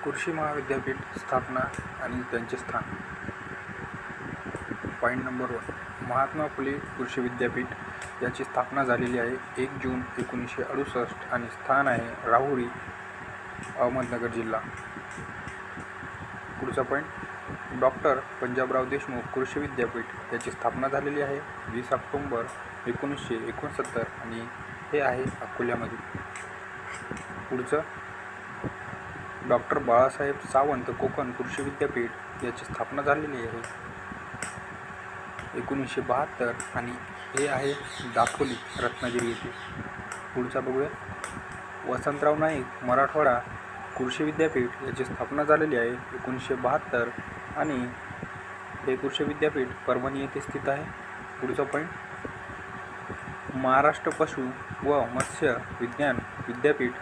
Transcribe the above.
कृषी महाविद्यापीठ स्थापना आणि त्यांचे स्थान. पॉईंट नंबर 1, महात्मा फुले कृषी विद्यापीठ याची स्थापना झालेली आहे 1 जून 1968 आणि स्थान आहे राहुरी, अहमदनगर जिल्हा. पुढचा पॉईंट, डॉक्टर पंजाबराव देशमुख कृषी विद्यापीठ याची स्थापना झालेली आहे 20 ऑक्टोबर 1969 आणि हे आहे अकोल्यामध्ये. पुढचं, डॉक्टर बाळासाहेब सावंत कोकण कृषी विद्यापीठ याची स्थापना झालेली आहे 1972 आणि हे आहे दापोली, रत्नागिरी येथे. पुढचा बघूया, वसंतराव नाईक मराठवाडा कृषी विद्यापीठ याची स्थापना झालेली आहे 1972 आणि हे कृषी विद्यापीठ परभणी येथे स्थित आहे. पुढचा पॉईंट, महाराष्ट्र पशु व मत्स्य विज्ञान विद्यापीठ